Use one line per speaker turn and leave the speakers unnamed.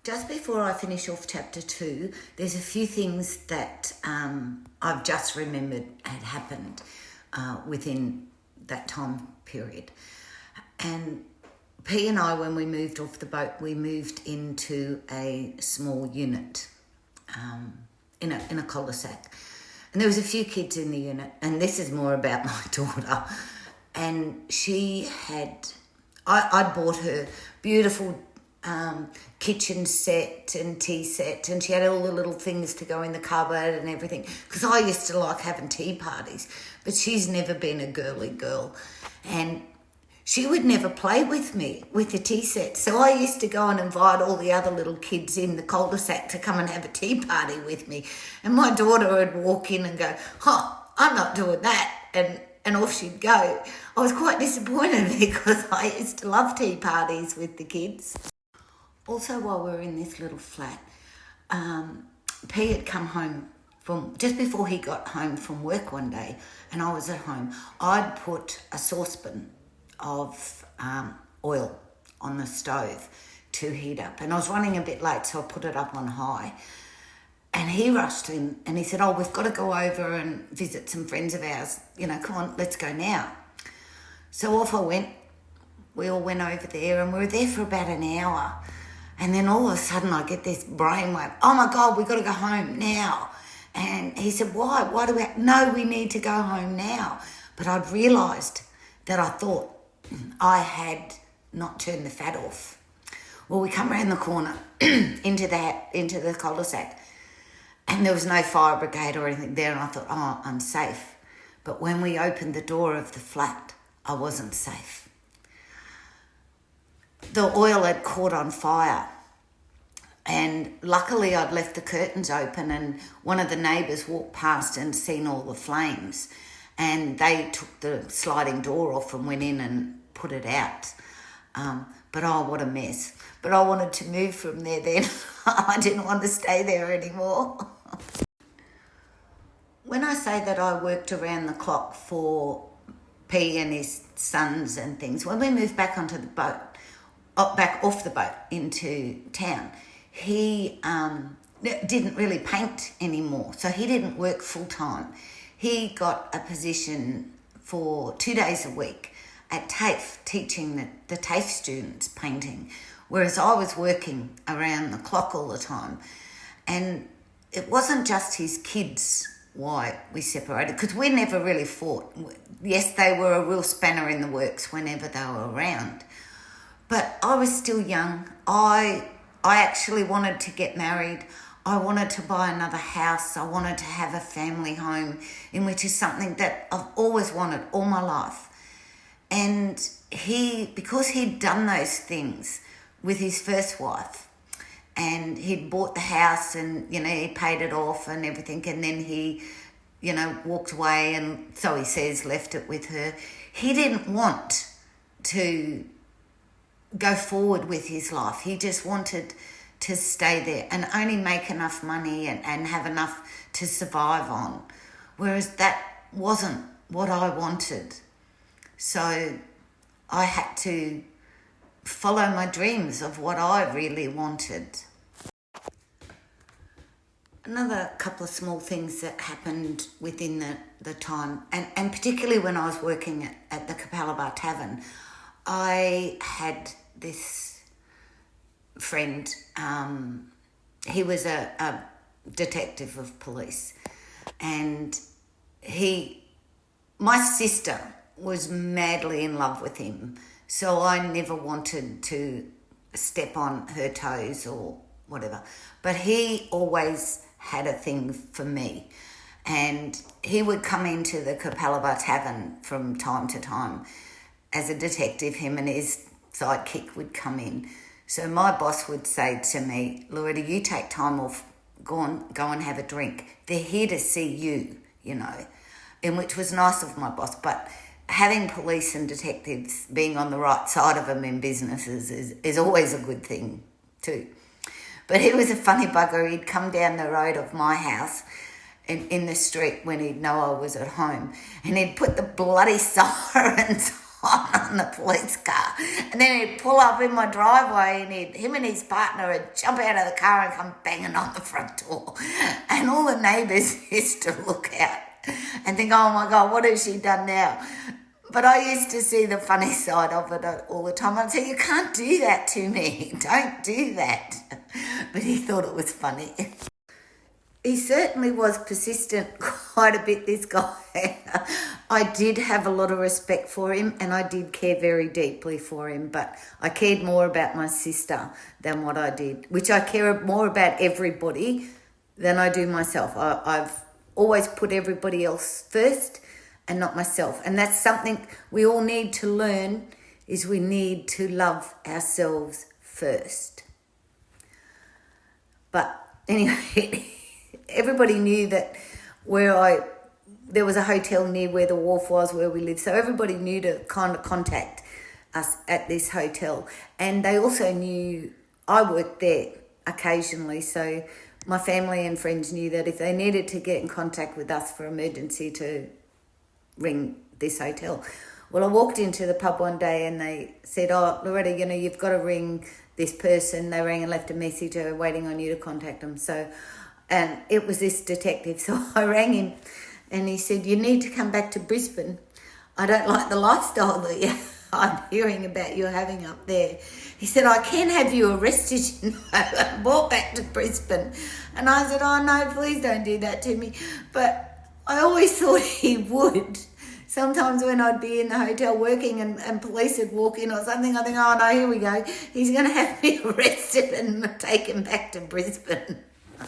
Just before I finish off chapter 2, there's a few things that I've just remembered had happened within that time period. And P and I, when we moved off the boat, we moved into a small unit in a cul-de-sac. And there was a few kids in the unit, and this is more about my daughter. And she had, I'd bought her beautiful kitchen set and tea set, and she had all the little things to go in the cupboard and everything, because I used to like having tea parties, but she's never been a girly girl, and she would never play with me with the tea set. So I used to go and invite all the other little kids in the cul-de-sac to come and have a tea party with me, and my daughter would walk in and go, I'm not doing that, and off she'd go. I was quite disappointed because I used to love tea parties with the kids. Also, while we were in this little flat, P had come home from, just before he got home from work one day, and I was at home. I'd put a saucepan of oil on the stove to heat up, and I was running a bit late, so I put it up on high. And he rushed in and he said, we've got to go over and visit some friends of ours. Come on, let's go now. So off I went. We all went over there, and we were there for about an hour. And then all of a sudden I get this brainwave, oh my God, we've got to go home now. And he said, why? Why do we? No, we need to go home now. But I'd realised that I thought I had not turned the fat off. Well, we come around the corner into the cul-de-sac, and there was no fire brigade or anything there, and I thought, I'm safe. But when we opened the door of the flat, I wasn't safe. The oil had caught on fire, and luckily I'd left the curtains open, and one of the neighbours walked past and seen all the flames, and they took the sliding door off and went in and put it out. But what a mess. But I wanted to move from there then. I didn't want to stay there anymore. When I say that I worked around the clock for P and his sons and things, when we moved back onto the boat, back off the boat into town, he didn't really paint anymore, so he didn't work full time. He got a position for 2 days a week at TAFE, teaching the TAFE students painting, whereas I was working around the clock all the time. And it wasn't just his kids why we separated, because we never really fought. Yes, they were a real spanner in the works whenever they were around, but I was still young. I actually wanted to get married. I wanted to buy another house. I wanted to have a family home, in which is something that I've always wanted all my life. And because he'd done those things with his first wife, and he'd bought the house and, he paid it off and everything, and then he, walked away, and so he says, left it with her. He didn't want to go forward with his life. He just wanted to stay there and only make enough money and have enough to survive on, whereas that wasn't what I wanted. So I had to follow my dreams of what I really wanted. Another couple of small things that happened within the time, and particularly when I was working at the Capalaba Tavern, I had this friend, he was a detective of police, and my sister was madly in love with him, so I never wanted to step on her toes or whatever, but he always had a thing for me, and he would come into the Capalaba Tavern from time to time as a detective. Him and his sidekick would come in. So my boss would say to me, Loretta, you take time off, go and have a drink. They're here to see you, and which was nice of my boss. But having police and detectives being on the right side of them in businesses is always a good thing too. But he was a funny bugger. He'd come down the road of my house in the street when he'd know I was at home, and he'd put the bloody sirens on in the police car. And then he'd pull up in my driveway and him and his partner would jump out of the car and come banging on the front door. And all the neighbours used to look out and think, oh my God, what has she done now? But I used to see the funny side of it all the time. I'd say, you can't do that to me. Don't do that. But he thought it was funny. He certainly was persistent quite a bit, this guy. I did have a lot of respect for him and I did care very deeply for him, but I cared more about my sister than what I did, which I care more about everybody than I do myself. I've always put everybody else first and not myself. And that's something we all need to learn, is we need to love ourselves first. But anyway, everybody knew that there was a hotel near where the wharf was, where we lived. So everybody knew to kind of contact us at this hotel. And they also knew I worked there occasionally. So my family and friends knew that if they needed to get in contact with us for emergency, to ring this hotel. Well, I walked into the pub one day and they said, oh, Loretta, you've got to ring this person. They rang and left a message, waiting on you to contact them. And it was this detective. So I rang him and he said, you need to come back to Brisbane. I don't like the lifestyle that I'm hearing about you having up there. He said, I can have you arrested, and brought back to Brisbane. And I said, oh no, please don't do that to me. But I always thought he would. Sometimes when I'd be in the hotel working and police would walk in or something, I think, oh no, here we go. He's going to have me arrested and taken back to Brisbane.